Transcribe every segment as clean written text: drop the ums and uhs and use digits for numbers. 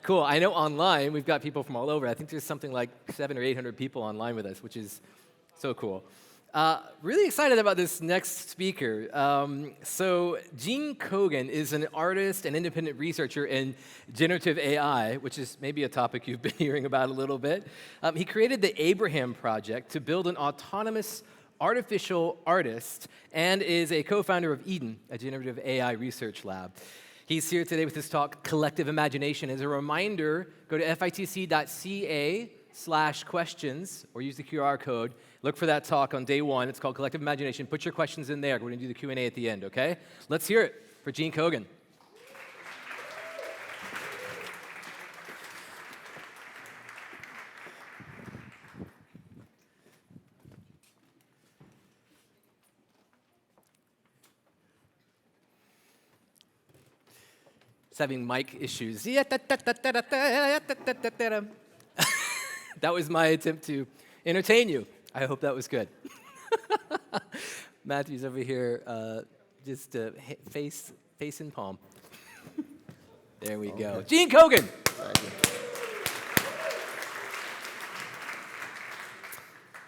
Cool. I know online we've got people from all over. I think there's something like 700 or 800 people online with us, which is so cool. Really excited about this next speaker. So Gene Kogan is an artist and independent researcher in generative AI, which is maybe a topic you've been hearing about a little bit. He created the Abraham Project to build an autonomous artificial artist and is a co-founder of Eden, a generative AI research lab. He's here today with his talk, Collective Imagination. As a reminder, go to fitc.ca/questions or use the QR code. Look for that talk on day one. It's called Collective Imagination. Put your questions in there. We're going to do the Q&A at the end, okay? Let's hear it for Gene Kogan. It's having mic issues. That was my attempt to entertain you. I hope that was good. Matthew's over here, just face in palm. There we go. Gene Kogan.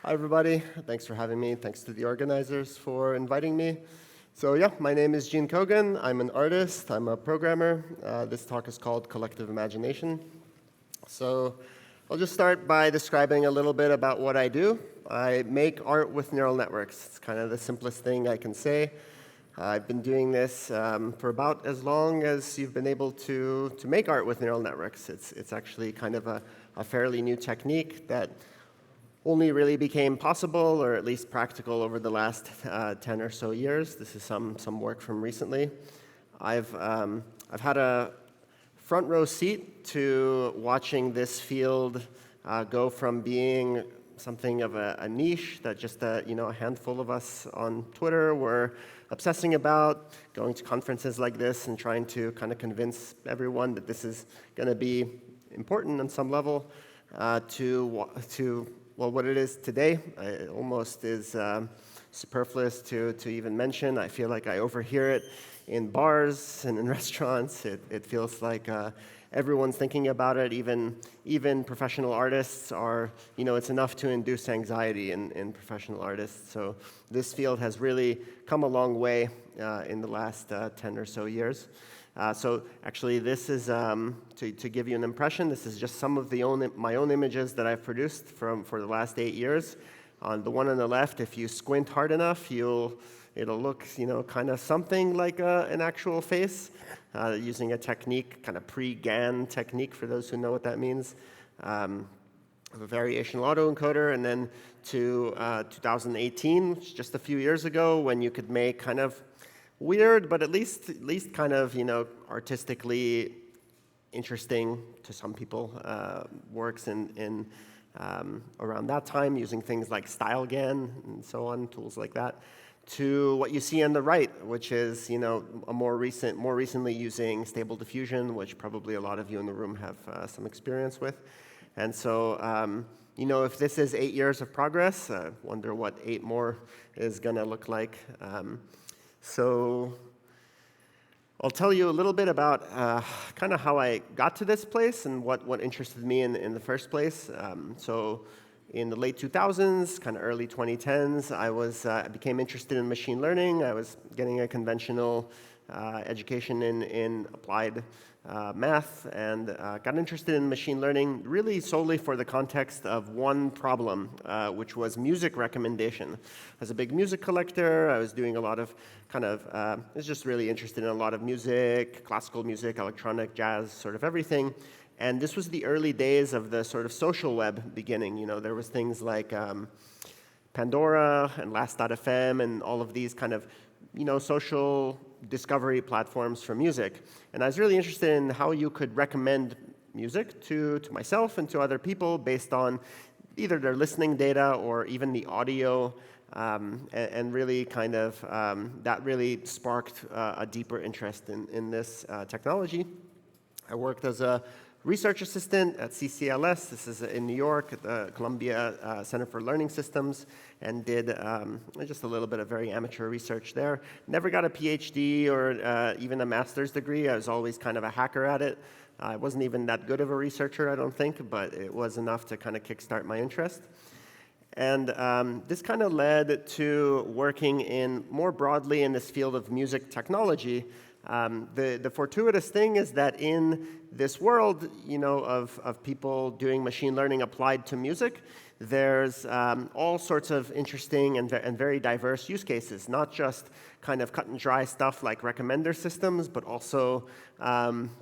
Hi, everybody. Thanks for having me. Thanks to the organizers for inviting me. So yeah, my name is Gene Kogan. I'm an artist. I'm a programmer. This talk is called Collective Imagination. So I'll just start by describing a little bit about what I do. I make art with neural networks. It's kind of the simplest thing I can say. I've been doing this for about as long as you've been able to make art with neural networks. It's actually kind of a fairly new technique that only really became possible, or at least practical, over the last 10 or so years. This is some work from recently. I've had a front row seat to watching this field go from being something of a niche that just a handful of us on Twitter were obsessing about, going to conferences like this and trying to kind of convince everyone that this is going to be important on some level, to well, what it is today. It almost is superfluous to even mention. I feel like I overhear it in bars and in restaurants. It feels like everyone's thinking about it. Even professional artists are, it's enough to induce anxiety in professional artists. So this field has really come a long way in the last 10 or so years. So actually, this is, to give you an impression, this is just some of my own images that I've produced for the last 8 years. On the one on the left, if you squint hard enough, it'll look, kind of something like an actual face, using a technique, kind of pre-GAN technique, for those who know what that means, of a variational autoencoder. And then to 2018, which is just a few years ago, when you could make kind of weird, but at least kind of, artistically interesting to some people, works in around that time, using things like StyleGAN and so on, tools like that, to what you see on the right, which is, a more recently using Stable Diffusion, which probably a lot of you in the room have some experience with. And so, if this is 8 years of progress, I wonder what 8 more is going to look like. So I'll tell you a little bit about kind of how I got to this place and what interested me in the first place. So in the late 2000s, kind of early 2010s, I became interested in machine learning. I was getting a conventional education in applied math, and got interested in machine learning really solely for the context of one problem, which was music recommendation. I was a big music collector. I was doing a lot of I was just really interested in a lot of music, classical music, electronic, jazz, sort of everything. And this was the early days of the sort of social web beginning. There was things like Pandora and Last.fm and all of these kind of, social discovery platforms for music. And I was really interested in how you could recommend music to myself and to other people based on either their listening data or even the audio, and really kind of, that really sparked a deeper interest in this technology. I worked as a research assistant at CCLS. This is in New York at the Columbia Center for Learning Systems, and did just a little bit of very amateur research there. Never got a PhD or even a master's degree. I was always kind of a hacker at it. I wasn't even that good of a researcher, I don't think, but it was enough to kind of kickstart my interest. And this kind of led to working more broadly in this field of music technology. The fortuitous thing is that in this world, of people doing machine learning applied to music, there's all sorts of interesting and very diverse use cases, not just kind of cut and dry stuff like recommender systems, but also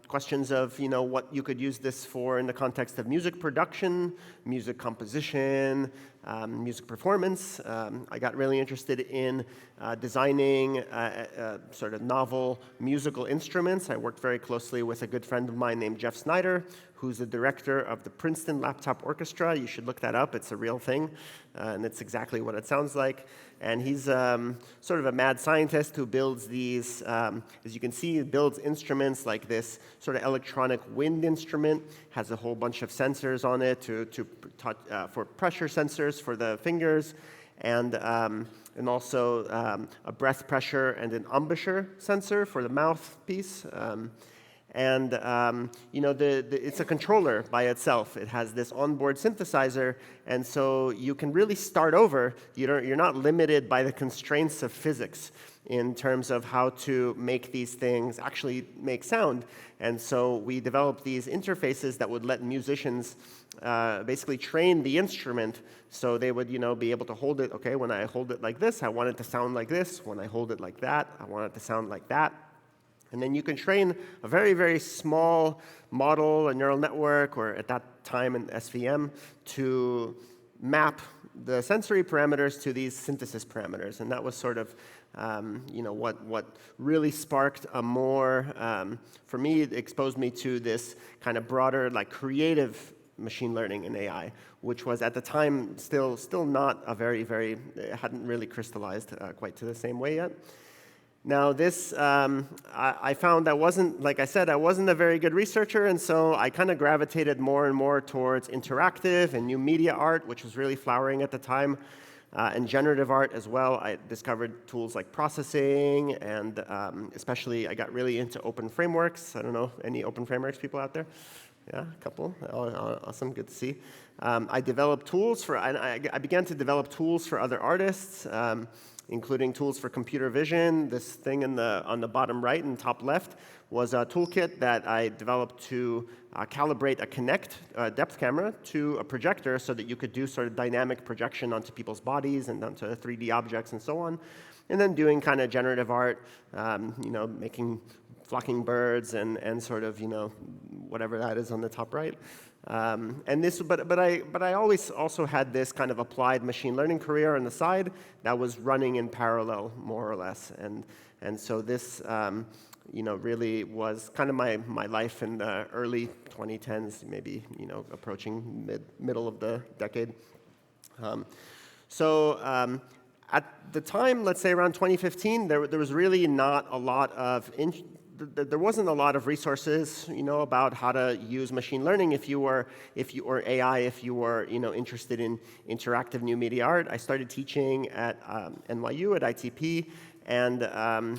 questions of what you could use this for in the context of music production, music composition, music performance. I got really interested in designing sort of novel musical instruments. I worked very closely with a good friend of mine named Jeff Snyder, who's the director of the Princeton Laptop Orchestra. You should look that up. It's a real thing, and it's exactly what it sounds like. And he's sort of a mad scientist who builds these, as you can see, he builds instruments like this sort of electronic wind instrument, has a whole bunch of sensors on it for pressure sensors for the fingers, and also a breath pressure and an embouchure sensor for the mouthpiece. It's a controller by itself. It has this onboard synthesizer, and so you can really start over. You're not limited by the constraints of physics in terms of how to make these things actually make sound. And so we developed these interfaces that would let musicians basically train the instrument, so they would be able to hold it. Okay, when I hold it like this, I want it to sound like this. When I hold it like that, I want it to sound like that. And then you can train a very, very small model, a neural network, or at that time an SVM, to map the sensory parameters to these synthesis parameters. And that was sort of what really sparked a more, for me, it exposed me to this kind of broader, like creative machine learning and AI, which was at the time still not a it hadn't really crystallized quite to the same way yet. Now this, I found I wasn't a very good researcher, and so I kind of gravitated more and more towards interactive and new media art, which was really flowering at the time, and generative art as well. I discovered tools like processing, and especially I got really into open frameworks. I don't know, any open frameworks people out there? Yeah, a couple. Awesome, good to see. I developed tools I began to develop tools for other artists, including tools for computer vision. This thing on the bottom right and top left was a toolkit that I developed to calibrate a Kinect depth camera to a projector so that you could do sort of dynamic projection onto people's bodies and onto 3D objects and so on. And then doing kind of generative art, making flocking birds and sort of, whatever that is on the top right. But I always also had this kind of applied machine learning career on the side that was running in parallel, more or less. And so this, really was kind of my life in the early 2010s, maybe, approaching middle of the decade. At the time, let's say around 2015, there was really not a lot of there wasn't a lot of resources, about how to use machine learning if you were AI, if you were, interested in interactive new media art. I started teaching at NYU at ITP and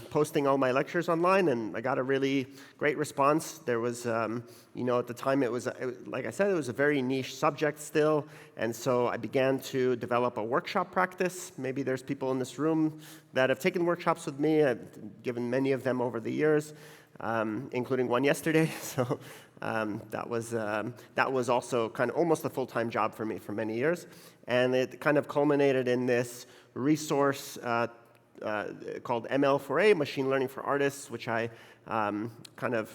posting all my lectures online, and I got a really great response. There was, at the time like I said, it was a very niche subject still, and so I began to develop a workshop practice. Maybe there's people in this room that have taken workshops with me. I've given many of them over the years, including one yesterday. So that was also kind of almost a full-time job for me for many years, and it kind of culminated in this resource called ML4A, Machine Learning for Artists, which I kind of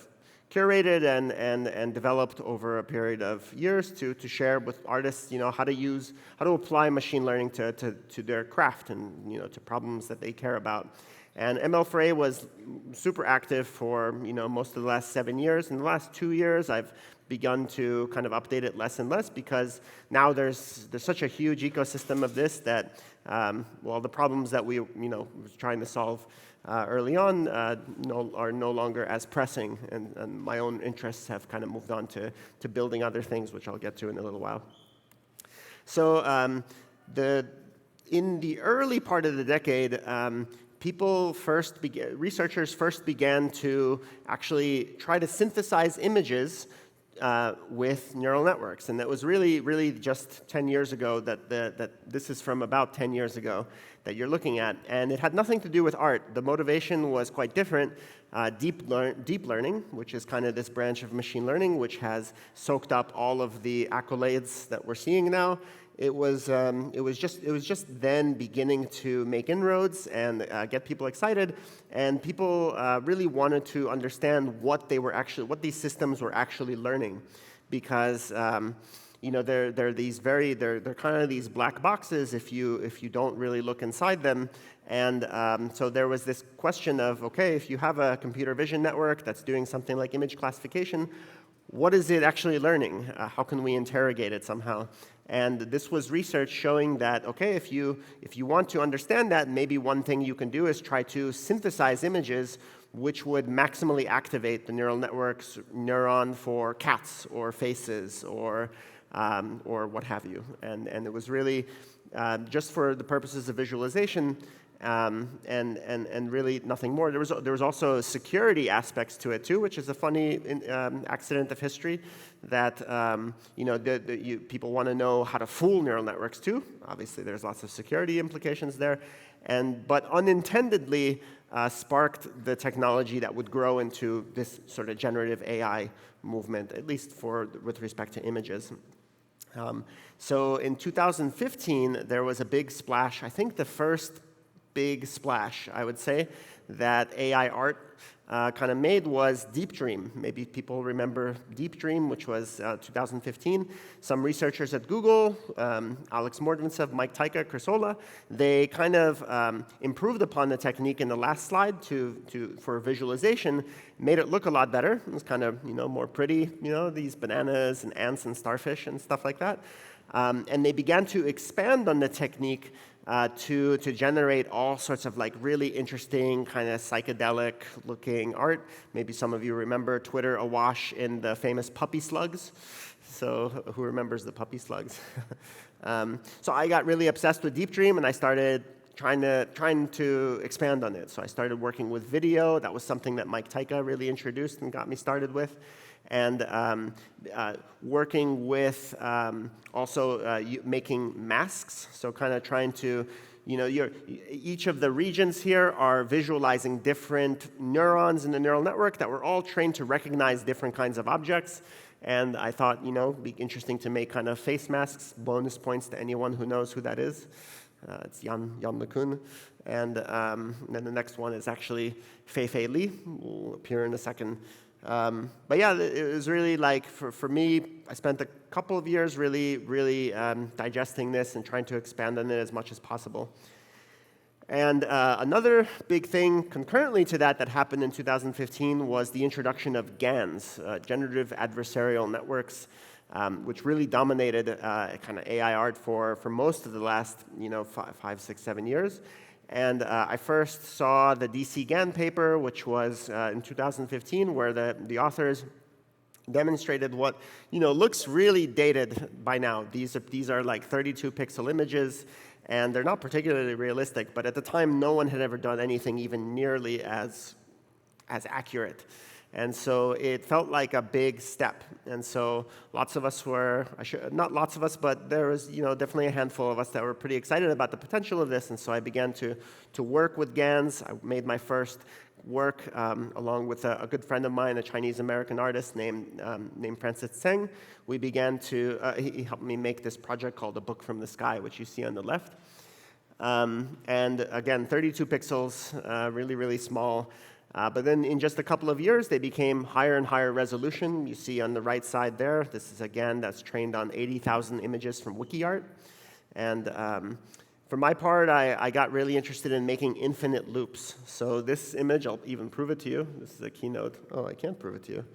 curated and developed over a period of years to share with artists, how to apply machine learning to their craft and to problems that they care about. And ML4A was super active for most of the last 7 years. In the last 2 years, I've begun to kind of update it less and less because now there's such a huge ecosystem of this that the problems that we was trying to solve early on are no longer as pressing, and my own interests have kind of moved on to building other things, which I'll get to in a little while. So in the early part of the decade, researchers first began to actually try to synthesize images with neural networks, and that was really just 10 years ago. That this is from about 10 years ago that you're looking at, and it had nothing to do with art. The motivation was quite different. Deep learning, which is kind of this branch of machine learning, which has soaked up all of the accolades that we're seeing now. It was just then beginning to make inroads and get people excited, and people really wanted to understand what these systems were actually learning, because they're kind of these black boxes if you don't really look inside them. And so there was this question of, okay, if you have a computer vision network that's doing something like image classification, what is it actually learning? How can we interrogate it somehow? And this was research showing that, okay, if you want to understand that, maybe one thing you can do is try to synthesize images which would maximally activate the neural network's neuron for cats or faces or what have you. And it was really just for the purposes of visualization, and really nothing more. There was also security aspects to it too, which is a funny accident of history that people want to know how to fool neural networks too. Obviously, there's lots of security implications there, but unintendedly sparked the technology that would grow into this sort of generative AI movement, at least with respect to images. So in 2015, there was a big splash. I think the first big splash, I would say, that AI art kind of made was Deep Dream. Maybe people remember Deep Dream, which was 2015. Some researchers at Google, Alex Mordvintsev, Mike Tyka, Chris Olah, they kind of improved upon the technique in the last slide for visualization, made it look a lot better. It was kind of more pretty, these bananas and ants and starfish and stuff like that. And they began to expand on the technique to generate all sorts of really interesting kind of psychedelic looking art. Maybe some of you remember Twitter awash in the famous puppy slugs. So who remembers the puppy slugs? So I got really obsessed with Deep Dream, and I started trying to expand on it. So I started working with video. That was something that Mike Tyka really introduced and got me started with. And working with also making masks, so kind of trying to, each of the regions here are visualizing different neurons in the neural network that were all trained to recognize different kinds of objects. And I thought, it'd be interesting to make kind of face masks. Bonus points to anyone who knows who that is. It's Jan LeCun. And then the next one is actually Fei Li, who will appear in a second. But yeah, it was really for me, I spent a couple of years really digesting this and trying to expand on it as much as possible. And another big thing concurrently to that happened in 2015 was the introduction of GANs, generative adversarial networks, which really dominated kind of AI art for most of the last 5, 6, 7 years. And I first saw the DC GAN paper, which was in 2015, where the authors demonstrated what looks really dated by now. These are like 32 pixel images, and they're not particularly realistic. But at the time, no one had ever done anything even nearly as accurate. And so it felt like a big step. And so lots of us were, not lots of us, but there was definitely a handful of us that were pretty excited about the potential of this. And so I began to work with GANs. I made my first work along with a good friend of mine, a Chinese-American artist named Francis Tseng. We began to, he helped me make this project called A Book from the Sky, which you see on the left. And again, 32 pixels, really small. But then in just a couple of years, they became higher and higher resolution. You see on the right side there, this is a GAN that's trained on 80,000 images from WikiArt. And For my part, I got really interested in making infinite loops. So this image, I'll even prove it to you. This is a keynote. Oh, I can't prove it to you.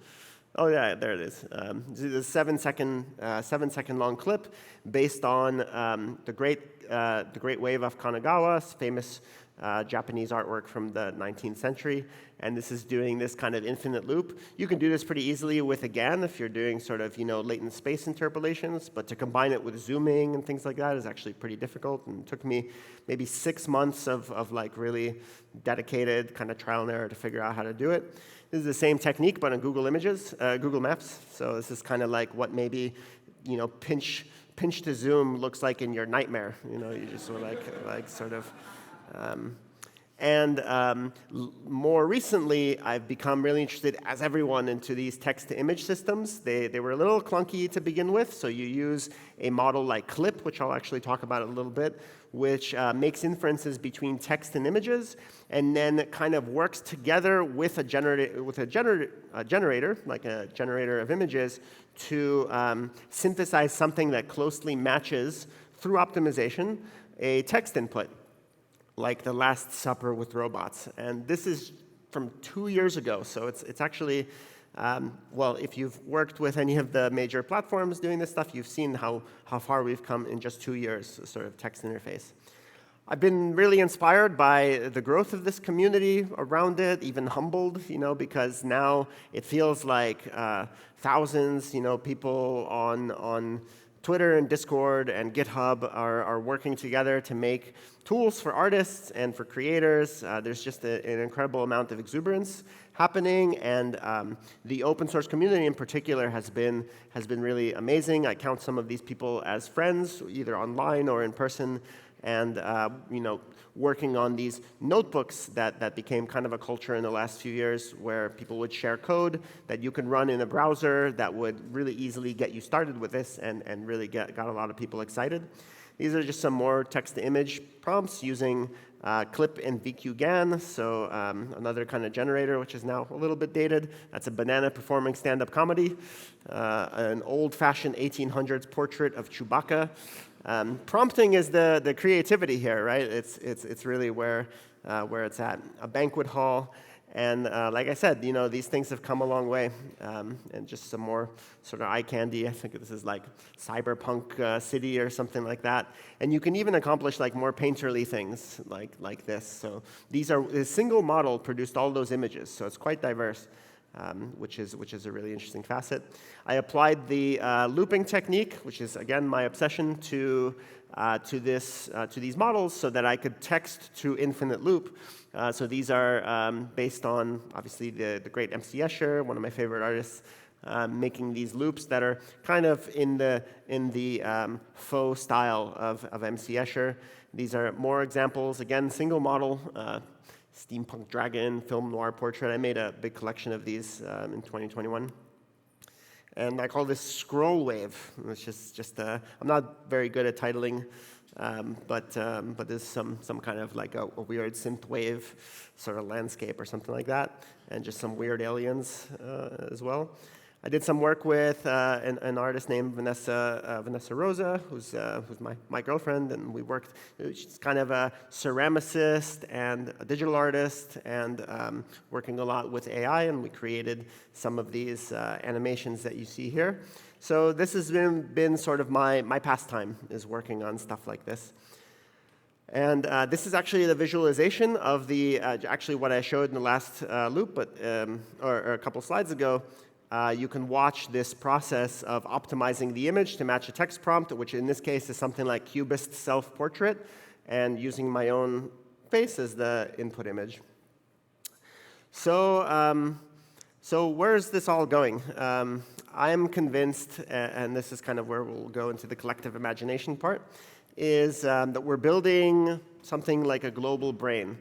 Oh yeah, there it is. This is a 7-second long clip based on the Great Wave of Kanagawa's famous Japanese artwork from the 19th century. And this is doing this kind of infinite loop. You can do this pretty easily with a GAN if you're doing sort of latent space interpolations, but to combine it with zooming and things like that is actually pretty difficult. And it took me maybe 6 months of like really dedicated kind of trial and error to figure out how to do it. This is the same technique, but on Google Images, Google Maps. So this is kind of like what maybe pinch to zoom looks like in your nightmare. You just sort of like sort of. More recently, I've become really interested, as everyone, into these text-to-image systems. They were a little clunky to begin with, so you use a model like CLIP, which I'll actually talk about in a little bit, which makes inferences between text and images, and then kind of works together with a generator, like a generator of images, to synthesize something that closely matches, through optimization, a text input, like The Last Supper with robots. And this is from 2 years ago, so it's actually, well, if you've worked with any of the major platforms doing this stuff, you've seen how far we've come in just 2 years, sort of text interface. I've been really inspired by the growth of this community around it, even humbled, because now it feels like thousands, people on Twitter and Discord and GitHub are working together to make tools for artists and for creators. There's just an incredible amount of exuberance happening, and the open source community in particular has been really amazing. I count some of these people as friends, either online or in person, and working on these notebooks that became kind of a culture in the last few years, where people would share code that you can run in a browser that would really easily get you started with this, and really got a lot of people excited. These are just some more text-to-image prompts using CLIP and VQGAN, so another kind of generator, which is now a little bit dated. That's a banana performing stand-up comedy, an old-fashioned 1800s portrait of Chewbacca. Prompting is the creativity here, right? It's really where it's at. A banquet hall, and like I said, these things have come a long way, and just some more sort of eye candy. I think this is like cyberpunk city or something like that. And you can even accomplish like more painterly things like this. So a single model produced all those images, so it's quite diverse. Which is a really interesting facet. I applied the looping technique, which is again my obsession, to these models, so that I could text to infinite loop. So these are based on obviously the great MC Escher, one of my favorite artists, making these loops that are kind of in the faux style of MC Escher. These are more examples. Again, single model. Steampunk dragon, film noir portrait. I made a big collection of these in 2021. And I call this scroll wave, which is just I'm not very good at titling, but there's some kind of like a weird synth wave sort of landscape or something like that, and just some weird aliens as well. I did some work with an artist named Vanessa Rosa, who's my girlfriend, and we worked. She's kind of a ceramicist and a digital artist, and working a lot with AI, and we created some of these animations that you see here. So this has been sort of my pastime, is working on stuff like this. And this is actually the visualization of the actually what I showed in the last loop, but or a couple slides ago. You can watch this process of optimizing the image to match a text prompt, which in this case is something like Cubist self-portrait, and using my own face as the input image. So where's this all going? I'm convinced, and this is kind of where we'll go into the collective imagination part, is that we're building something like a global brain.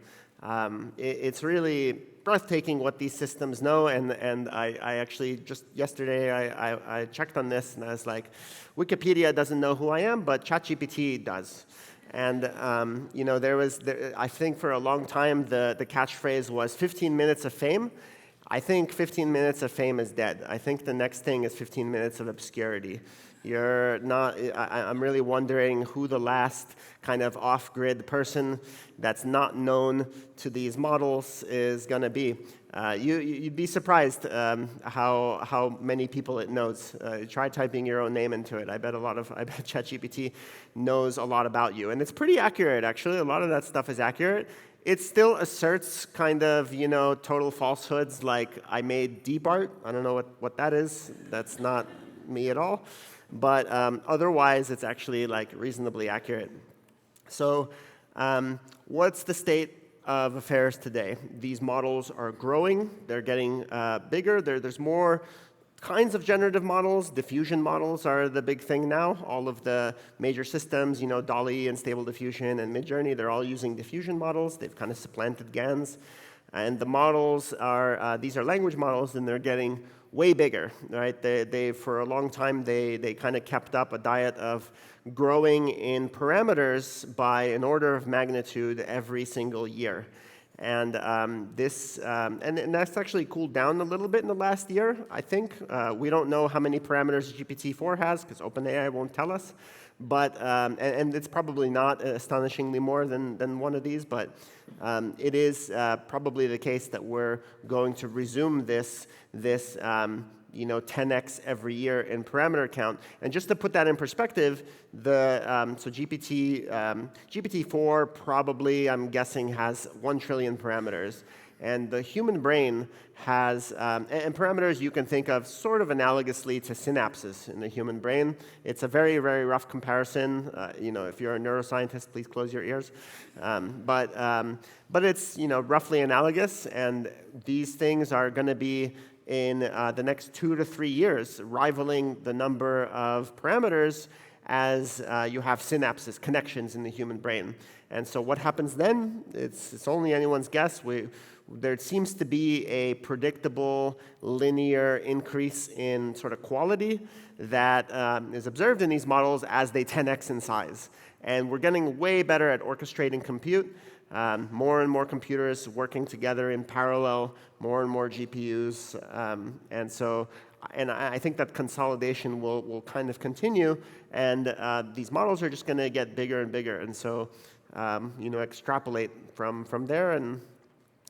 It's really breathtaking what these systems know, and I actually just yesterday I checked on this, and I was like, Wikipedia doesn't know who I am, but ChatGPT does. And I think for a long time the catchphrase was 15 minutes of fame. I think 15 minutes of fame is dead. I think the next thing is 15 minutes of obscurity. You're not, I'm really wondering who the last kind of off-grid person that's not known to these models is going to be. You'd be surprised how many people it knows. Try typing your own name into it. I bet ChatGPT knows a lot about you. And it's pretty accurate, actually. A lot of that stuff is accurate. It still asserts kind of, total falsehoods like I made deep art. I don't know what that is. That's not me at all. But otherwise, it's actually like reasonably accurate. So what's the state of affairs today? These models are growing. They're getting bigger. There's more kinds of generative models. Diffusion models are the big thing now. All of the major systems, DALL-E and Stable Diffusion and Midjourney, they're all using diffusion models. They've kind of supplanted GANs. And the models are, these are language models, and they're getting way bigger, right? They for a long time, they kind of kept up a diet of growing in parameters by an order of magnitude every single year. And and that's actually cooled down a little bit in the last year, I think. We don't know how many parameters GPT-4 has, because OpenAI won't tell us. But, and it's probably not astonishingly more than one of these, but it is probably the case that we're going to resume this 10x every year in parameter count. And just to put that in perspective, so GPT-4 probably, I'm guessing, has 1 trillion parameters. And the human brain has, and parameters you can think of sort of analogously to synapses in the human brain. It's a very, very rough comparison. If you're a neuroscientist, please close your ears. But it's, roughly analogous. And these things are going to be in the next 2 to 3 years, rivaling the number of parameters as you have synapses, connections in the human brain. And so what happens then? It's only anyone's guess. There seems to be a predictable linear increase in sort of quality that is observed in these models as they 10x in size. And we're getting way better at orchestrating compute. More and more computers working together in parallel, more and more GPUs. And I think that consolidation will kind of continue. And these models are just going to get bigger and bigger. And so, extrapolate from there, and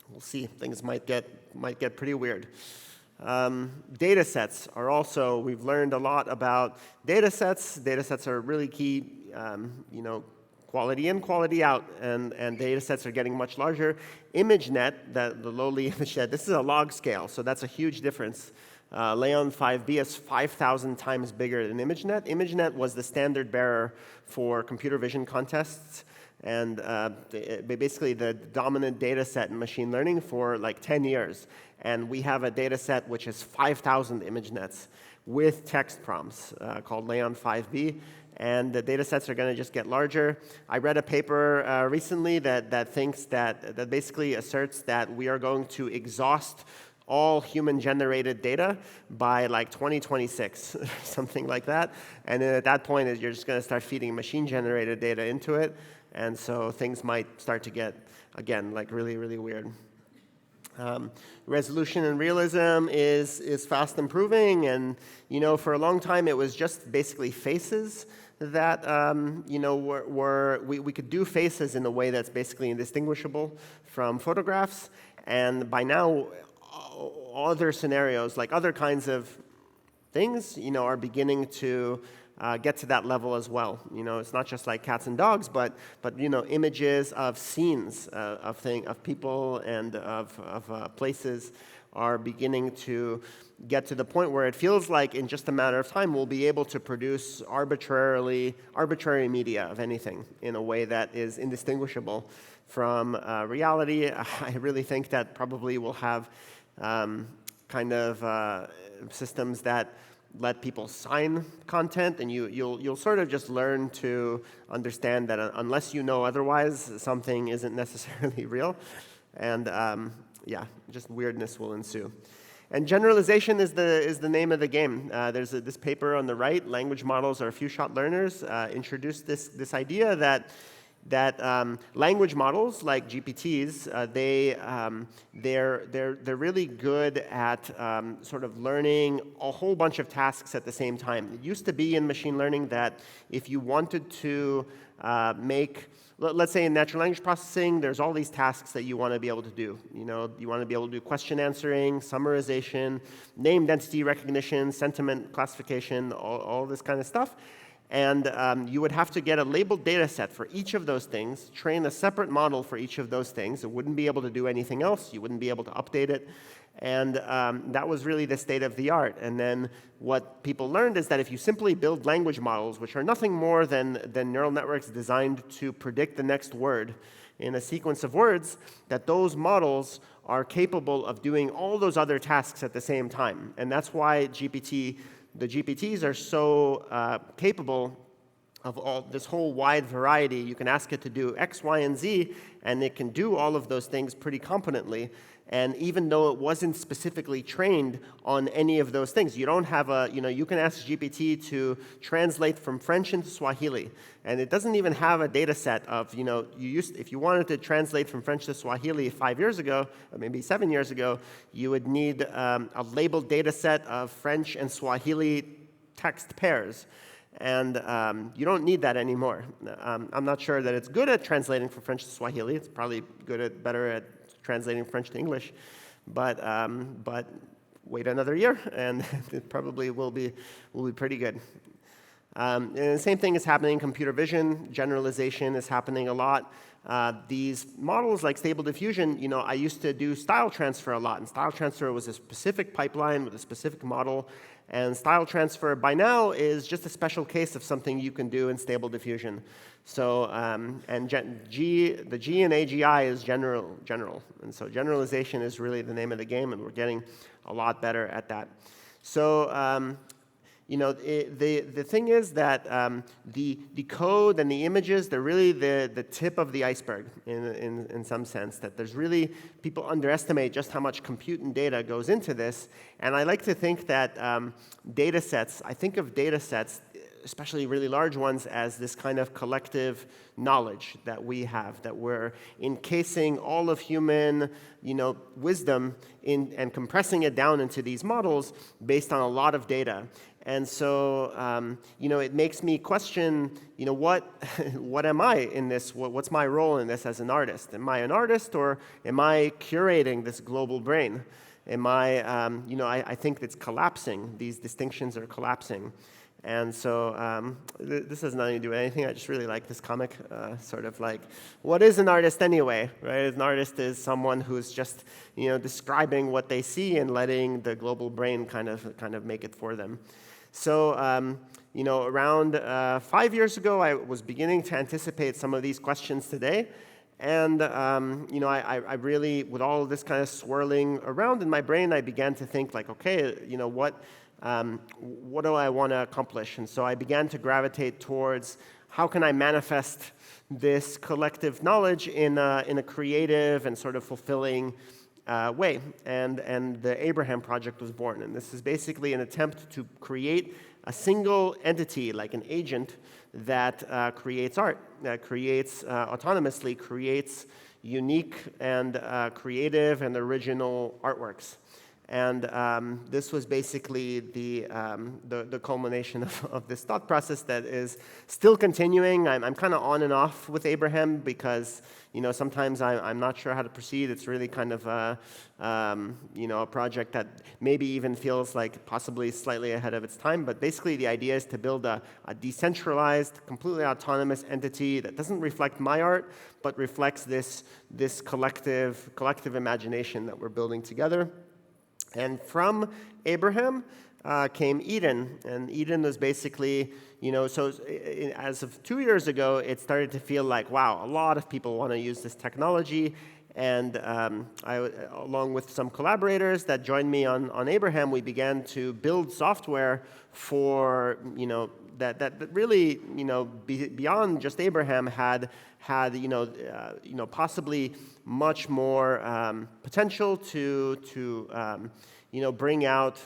we'll see. Things might get pretty weird. Datasets are also, we've learned a lot about datasets. Datasets are really key, quality in, quality out, and datasets are getting much larger. ImageNet, the lowly ImageNet, this is a log scale, so that's a huge difference. Leon 5B is 5,000 times bigger than ImageNet. ImageNet was the standard bearer for computer vision contests, and basically the dominant data set in machine learning for like 10 years. And we have a data set which is 5,000 ImageNets with text prompts called Leon 5B. And the data sets are going to just get larger. I read a paper recently that basically asserts that we are going to exhaust all human-generated data by like 2026, something like that. And then at that point, you're just going to start feeding machine-generated data into it. And so things might start to get, again, like really, really weird. Resolution and realism is fast improving. And, for a long time, it was just basically faces that, we could do faces in a way that's basically indistinguishable from photographs. And by now, other scenarios, like other kinds of things, are beginning to get to that level as well. It's not just like cats and dogs, but images of scenes, of people and of places are beginning to get to the point where it feels like in just a matter of time we'll be able to produce arbitrary media of anything in a way that is indistinguishable from reality. I really think that probably we'll have systems that let people sign content, and you'll sort of just learn to understand that unless you know otherwise, something isn't necessarily real, and just weirdness will ensue. And generalization is the name of the game. There's this paper on the right, language models are few-shot learners, introduced this idea that that language models like GPTs, they're really good at sort of learning a whole bunch of tasks at the same time. It used to be in machine learning that if you wanted to let's say in natural language processing, there's all these tasks that you want to be able to do. You want to be able to do question answering, summarization, named entity recognition, sentiment classification, all this kind of stuff. And you would have to get a labeled data set for each of those things, train a separate model for each of those things. It wouldn't be able to do anything else. You wouldn't be able to update it. And that was really the state of the art. And then what people learned is that if you simply build language models, which are nothing more than neural networks designed to predict the next word in a sequence of words, that those models are capable of doing all those other tasks at the same time. And that's why the GPTs are so capable of all this whole wide variety. You can ask it to do X, Y, and Z, and it can do all of those things pretty competently. And even though it wasn't specifically trained on any of those things, you don't have you can ask GPT to translate from French into Swahili, and it doesn't even have a data set of, if you wanted to translate from French to Swahili 5 years ago, or maybe 7 years ago, you would need a labeled data set of French and Swahili text pairs. And you don't need that anymore. I'm not sure that it's good at translating from French to Swahili. It's probably better at translating French to English, but wait another year, and it probably will be pretty good. And the same thing is happening in computer vision. Generalization is happening a lot. These models like Stable Diffusion, I used to do style transfer a lot, and style transfer was a specific pipeline with a specific model. And style transfer by now is just a special case of something you can do in Stable Diffusion. So, the G in AGI is general. And so generalization is really the name of the game, and we're getting a lot better at that. So, the thing is that the code and the images, they're really the tip of the iceberg in some sense, that there's really, people underestimate just how much compute and data goes into this. And I like to think that I think of data sets, especially really large ones, as this kind of collective knowledge that we have, that we're encasing all of human wisdom and compressing it down into these models based on a lot of data. And so, it makes me question, what am I in this? What's my role in this as an artist? Am I an artist, or am I curating this global brain? Am I, I think it's collapsing. These distinctions are collapsing. And so this has nothing to do with anything. I just really like this comic, sort of like, what is an artist anyway, right? An artist is someone who's just, describing what they see and letting the global brain kind of make it for them. So, around 5 years ago, I was beginning to anticipate some of these questions today. And, I really, with all of this kind of swirling around in my brain, I began to think like, okay, what do I want to accomplish? And so I began to gravitate towards how can I manifest this collective knowledge in a creative and sort of fulfilling way. And the Abraham Project was born. And this is basically an attempt to create a single entity, like an agent, that creates art, that creates autonomously, creates unique and creative and original artworks. And this was basically the culmination of this thought process that is still continuing. I'm kind of on and off with Abraham because, sometimes I'm not sure how to proceed. It's really kind of a project that maybe even feels like possibly slightly ahead of its time. But basically, the idea is to build a decentralized, completely autonomous entity that doesn't reflect my art, but reflects this collective imagination that we're building together. And from Abraham came Eden, and Eden was basically, so as of 2 years ago, it started to feel like, wow, a lot of people want to use this technology. And I, along with some collaborators that joined me on Abraham, we began to build software for, that really, beyond just Abraham had possibly much more potential to bring out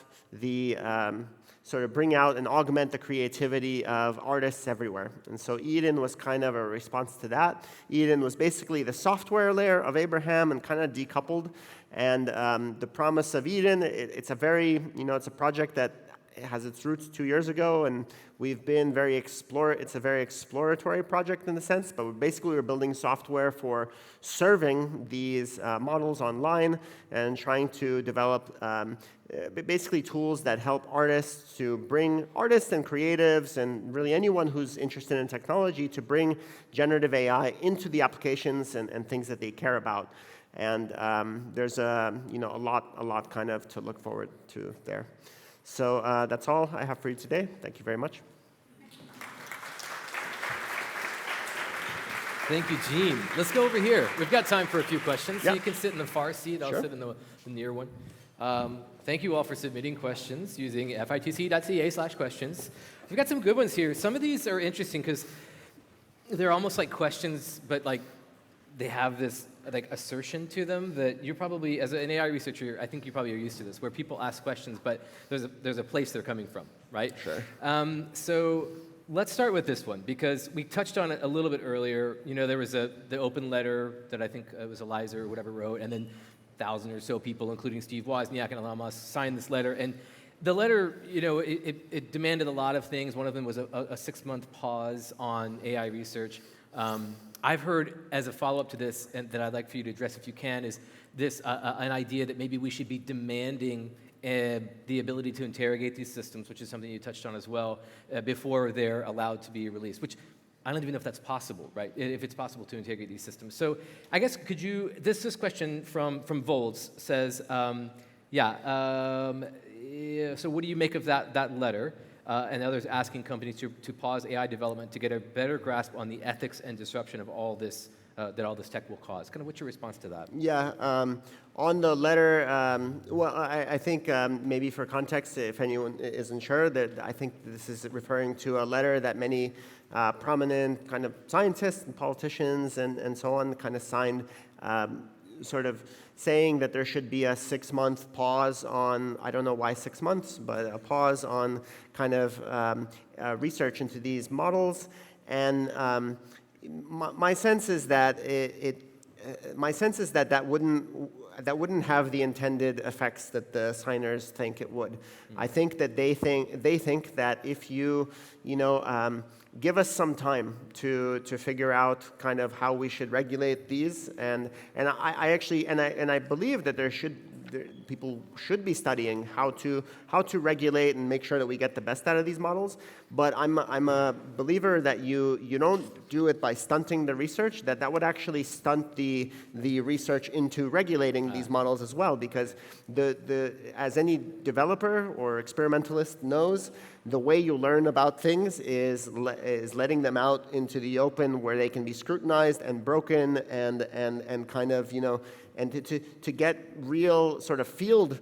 sort of bring out and augment the creativity of artists everywhere. And so Eden was kind of a response to that. Eden was basically the software layer of Abraham and kind of decoupled. And the promise of Eden, it's a very, it's a project that has its roots 2 years ago, and we've been it's a very exploratory project in the sense, but we're building software for serving these models online and trying to develop basically tools that help artists and creatives and really anyone who's interested in technology to bring generative AI into the applications and things that they care about. And there's a lot kind of to look forward to there. So that's all I have for you today. Thank you very much. Thank you, Gene. Let's go over here. We've got time for a few questions. So Yeah. you can sit in the far seat. I'll Sure. sit in the near one. Thank you all for submitting questions using fitc.ca/questions. We've got some good ones here. Some of these are interesting because they're almost like questions, but like they have this like assertion to them that you're probably, as an AI researcher, I think you probably are used to this, where people ask questions, but there's a place they're coming from, right? Sure. So let's start with this one, because we touched on it a little bit earlier. There was the open letter that I think it was Eliza or whatever wrote, and then 1,000 or so people, including Steve Wozniak and Elon Musk, signed this letter. And the letter, it demanded a lot of things. One of them was a 6-month pause on AI research. I've heard, as a follow-up to this, and that I'd like for you to address if you can, is this an idea that maybe we should be demanding the ability to interrogate these systems, which is something you touched on as well, before they're allowed to be released, which I don't even know if that's possible, right? If it's possible to interrogate these systems. So I guess this question from Volz says, so what do you make of that letter? And others asking companies to pause AI development to get a better grasp on the ethics and disruption of all this that all this tech will cause. Kind of what's your response to that? Yeah, on the letter, I think maybe for context, if anyone isn't sure, that I think this is referring to a letter that many prominent kind of scientists and politicians and so on kind of signed, sort of saying that there should be a 6-month pause on, I don't know why 6 months, but a pause on kind of research into these models. And my sense is that that wouldn't have the intended effects that the signers think it would. I think that they think that if you give us some time to figure out kind of how we should regulate these, and I believe that people should be studying how to regulate and make sure that we get the best out of these models. But I'm a believer that you don't do it by stunting the research. That would actually stunt the research into regulating these models as well, because as any developer or experimentalist knows, the way you learn about things is letting them out into the open where they can be scrutinized and broken and kind of and to get real sort of field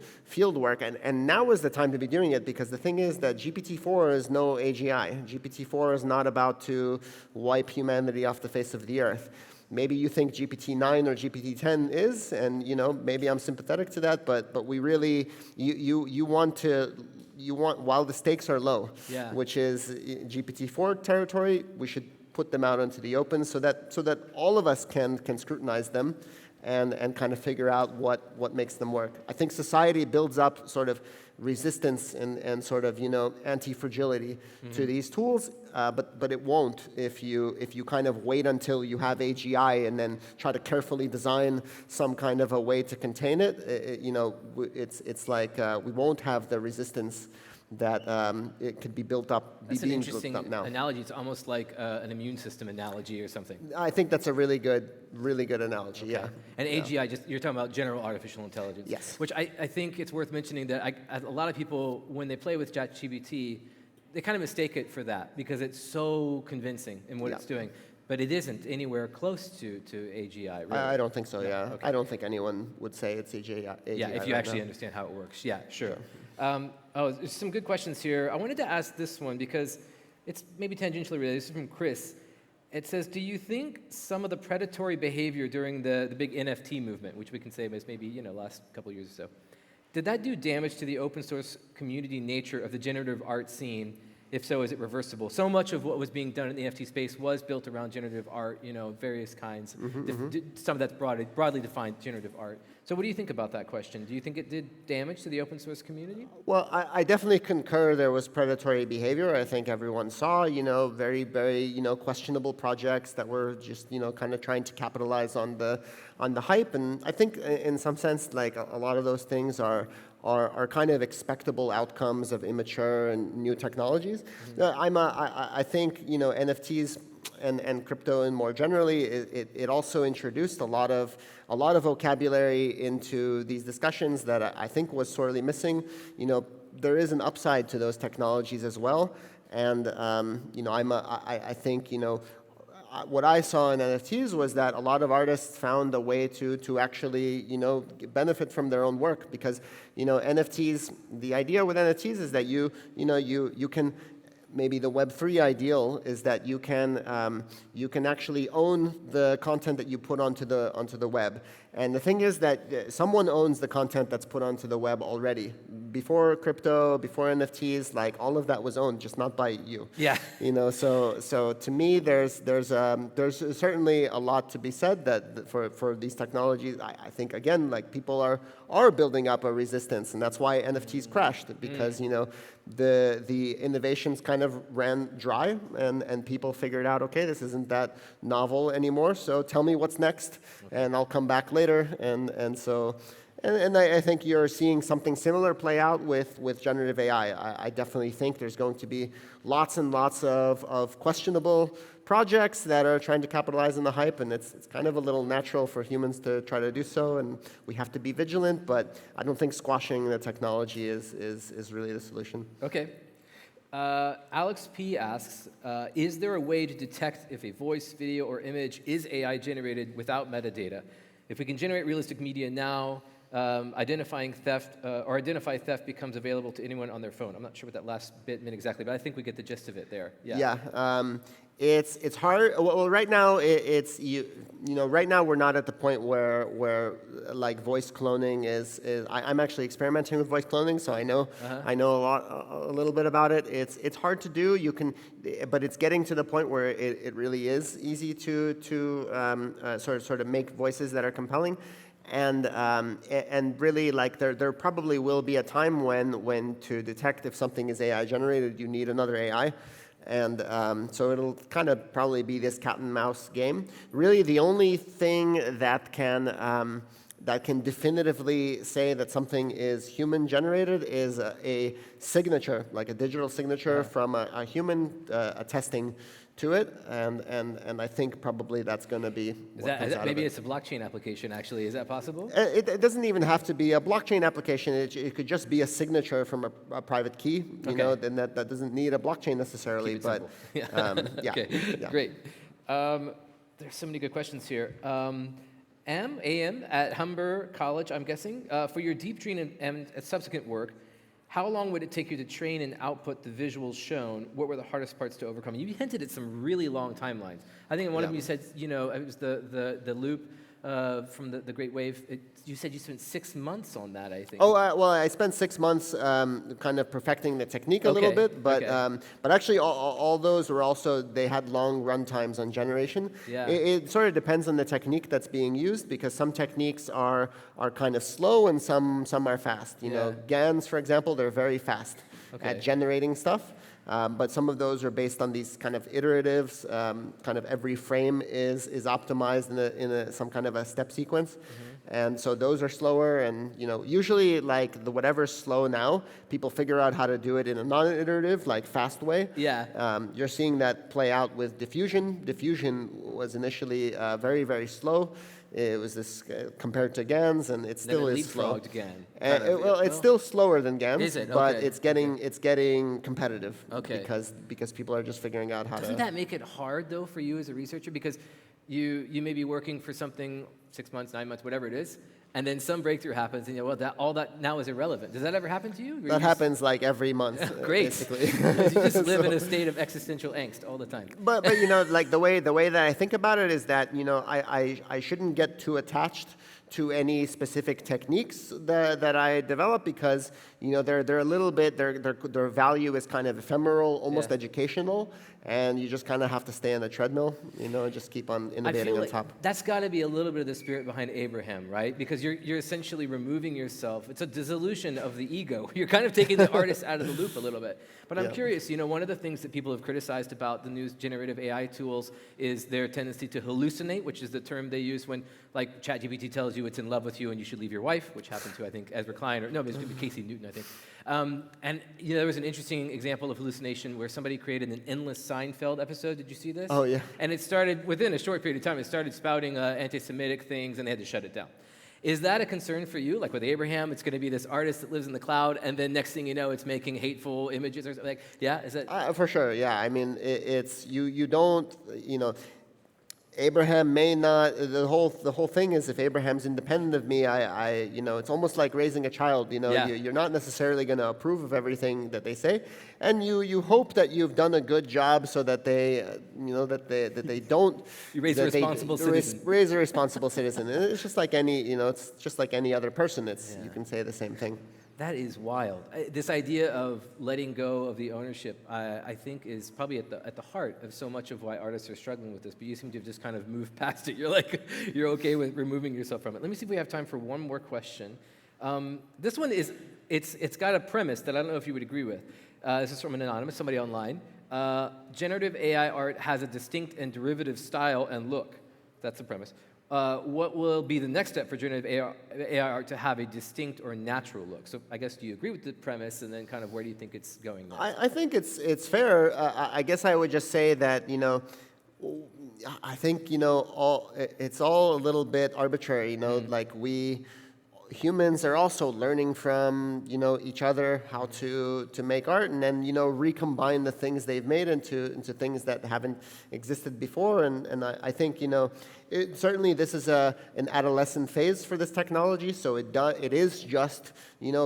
work. And now is the time to be doing it, because the thing is that GPT-4 is no AGI. GPT-4 is not about to wipe humanity off the face of the earth. Maybe you think GPT-9 or GPT-10 is, and maybe I'm sympathetic to that, but we really, you want, while the stakes are low, yeah, which is GPT-4 territory, we should put them out into the open so that all of us can scrutinize them and kind of figure out what makes them work. I think society builds up sort of resistance and sort of anti-fragility to these tools, but it won't if you kind of wait until you have AGI and then try to carefully design some kind of a way to contain it. It's like we won't have the resistance that it could be built up. That's an interesting analogy. It's almost like an immune system analogy or something. I think that's a really good analogy. Okay. Yeah. And AGI, you're talking about general artificial intelligence. Yes. Which I think it's worth mentioning that a lot of people, when they play with ChatGPT, they kind of mistake it for that because it's so convincing in what it's doing. But it isn't anywhere close to AGI, really. I don't think so, No? yeah. Okay. I don't think anyone would say it's AGI. Yeah, if you actually understand how it works. Yeah, sure. There's some good questions here. I wanted to ask this one because it's maybe tangentially related. This is from Chris. It says, do you think some of the predatory behavior during the big NFT movement, which we can say was maybe last couple of years or so, Did that do damage to the open source community nature of the generative art scene? If so, is it reversible? So much of what was being done in the NFT space was built around generative art, various kinds. Some of that's broadly defined generative art. So what do you think about that question? Do you think it did damage to the open source community? Well, I definitely concur there was predatory behavior. I think everyone saw, very, very, questionable projects that were just, kind of trying to capitalize on the hype. And I think in some sense, like a lot of those things are kind of expectable outcomes of immature and new technologies. I think NFTs and crypto and more generally, it also introduced a lot of vocabulary into these discussions that I think was sorely missing. There is an upside to those technologies as well, and I think what I saw in NFTs was that a lot of artists found a way to actually, benefit from their own work, because, NFTs, the idea with NFTs is that you can, maybe the Web3 ideal is that you can actually own the content that you put onto the web. And the thing is that someone owns the content that's put onto the web already. Before crypto, before NFTs, like all of that was owned, just not by you. Yeah. So to me, there's certainly a lot to be said that for these technologies. I think again, like people are building up a resistance, and that's why NFTs crashed, because the innovations kind of ran dry, and people figured out, okay, this isn't that novel anymore, so tell me what's next, and I'll come back later. And I think you're seeing something similar play out with generative AI. I definitely think there's going to be lots and lots of questionable projects that are trying to capitalize on the hype, and it's kind of a little natural for humans to try to do so, and we have to be vigilant, but I don't think squashing the technology is really the solution. Okay. Alex P. asks, is there a way to detect if a voice, video, or image is AI generated without metadata? If we can generate realistic media now, identify theft becomes available to anyone on their phone. I'm not sure what that last bit meant exactly, but I think we get the gist of it there. Yeah. It's hard. Well, right now right now we're not at the point where like voice cloning is. I'm actually experimenting with voice cloning, so I know a little bit about it. It's hard to do. But it's getting to the point where it really is easy to sort of make voices that are compelling. And really, like there probably will be a time when to detect if something is AI generated, you need another AI. And so it'll kind of probably be this cat and mouse game. Really, the only thing that can definitively say that something is human generated is a signature, like a digital signature from a human attesting to it, and I think probably that's going to be maybe it's a blockchain application, actually. Is that possible? It doesn't even have to be a blockchain application. It could just be a signature from a private key, then that doesn't need a blockchain necessarily. But okay. Great. There's so many good questions here. AM at Humber College, I'm guessing, for your deep dream and subsequent work, how long would it take you to train and output the visuals shown? What were the hardest parts to overcome? You hinted at some really long timelines. I think in one of them you said, it was the loop from the Great Wave. You said you spent 6 months on that, I think. Well, I spent 6 months kind of perfecting the technique a little bit, but actually all those were also, they had long run times on generation. Yeah. It sort of depends on the technique that's being used, because some techniques are kind of slow and some are fast. GANs, for example, they're very fast at generating stuff. But some of those are based on these kind of iteratives. Kind of every frame is optimized in some kind of a step sequence. And so those are slower, and usually like whatever's slow now, people figure out how to do it in a non-iterative, like fast way. Yeah. You're seeing that play out with diffusion. Diffusion was initially very, very slow. It was this compared to GANs, and it still is slow. GAN. It's still slower than GANs, is it? But it's getting competitive. Okay. Because people are just figuring out how Doesn't that make it hard though for you as a researcher? Because you may be working for something 6 months, 9 months, whatever it is, and then some breakthrough happens, and all that now is irrelevant. Does that ever happen to you? That happens like every month. Great. Basically. You just live in a state of existential angst all the time. But like the way that I think about it is that I shouldn't get too attached to any specific techniques that I develop, because they're a little bit, their value is kind of ephemeral, almost educational, and you just kind of have to stay on the treadmill, and just keep on innovating on top. That's got to be a little bit of the spirit behind Abraham, right? Because you're essentially removing yourself. It's a dissolution of the ego. You're kind of taking the artist out of the loop a little bit. But I'm curious, one of the things that people have criticized about the new generative AI tools is their tendency to hallucinate, which is the term they use when, like, ChatGPT tells you it's in love with you and you should leave your wife, which happened to, I think, Ezra Klein, or no, it was Casey Newton, I think. And there was an interesting example of hallucination where somebody created an endless Seinfeld episode. Did you see this? Oh, yeah. And it started, within a short period of time, it started spouting anti-Semitic things, and they had to shut it down. Is that a concern for you? Like with Abraham, it's going to be this artist that lives in the cloud, and then next thing you know, it's making hateful images or something. Is that? For sure, yeah. I mean, it's you don't, Abraham may not. The whole thing is, if Abraham's independent of me, it's almost like raising a child. You're not necessarily going to approve of everything that they say, and you hope that you've done a good job so that they, that they don't. You raise a responsible citizen. Raise a responsible citizen. And it's just like any, it's just like any other person. You can say the same thing. That is wild. This idea of letting go of the ownership, I think, is probably at the heart of so much of why artists are struggling with this. But you seem to have just kind of moved past it. You're okay with removing yourself from it. Let me see if we have time for one more question. This one it's got a premise that I don't know if you would agree with. This is from an anonymous, somebody online. Generative AI art has a distinct and derivative style and look. That's the premise. What will be the next step for generative AI art to have a distinct or natural look? So I guess, do you agree with the premise, and then kind of where do you think it's going next? I think it's fair. I guess I would just say that, I think, it's all a little bit arbitrary, like humans are also learning from, each other how to make art, and then, recombine the things they've made into things that haven't existed before. And I think, certainly this is an adolescent phase for this technology, so it is just,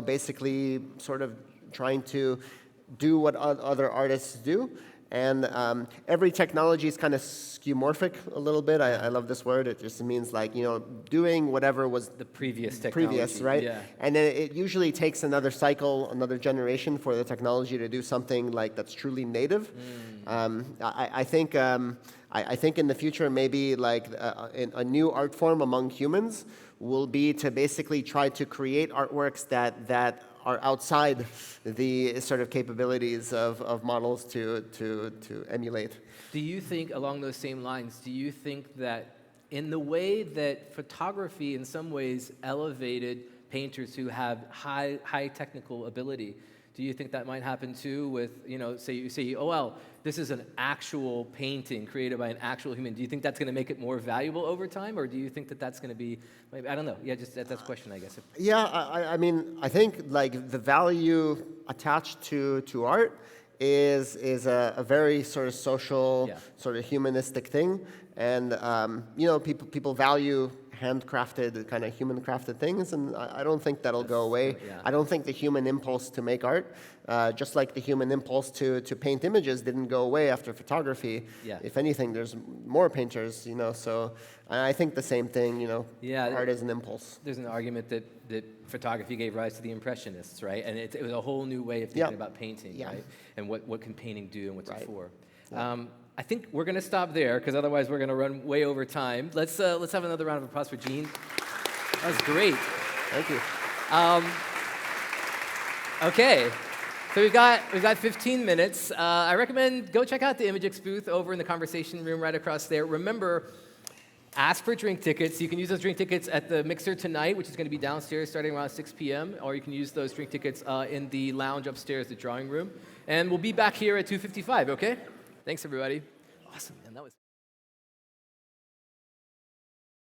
basically sort of trying to do what other artists do. And every technology is kind of skeuomorphic a little bit. I love this word. It just means like, doing whatever was the previous technology. Right? Yeah. And then it usually takes another cycle, another generation for the technology to do something like that's truly native. I think in the future, maybe like a new art form among humans will be to basically try to create artworks that are outside the sort of capabilities of models to emulate. Do you think, along those same lines, do you think that in the way that photography in some ways elevated painters who have high technical ability, do you think that might happen too with, say you say, oh, well, this is an actual painting created by an actual human. Do you think that's going to make it more valuable over time, or do you think that that's going to be, I don't know. Yeah, just that's a question, I guess. Yeah, I mean, I think like the value attached to art is a very sort of social, sort of humanistic thing, and people value handcrafted, kind of human-crafted things, and I don't think that'll go away. I don't think the human impulse to make art, just like the human impulse to paint images, didn't go away after photography. If anything, there's more painters, so I think the same thing, art is an impulse. There's an argument that photography gave rise to the Impressionists, right? And it was a whole new way of thinking about painting, right? And what can painting do and what's it for? I think we're going to stop there, because otherwise we're going to run way over time. Let's have another round of applause for Gene. That was great. Thank you. Okay, so we've got 15 minutes. I recommend go check out the ImageX booth over in the conversation room right across there. Remember, ask for drink tickets. You can use those drink tickets at the mixer tonight, which is going to be downstairs starting around 6 p.m., or you can use those drink tickets in the lounge upstairs, the drawing room. And we'll be back here at 2:55, okay? Thanks, everybody. Awesome, man. That was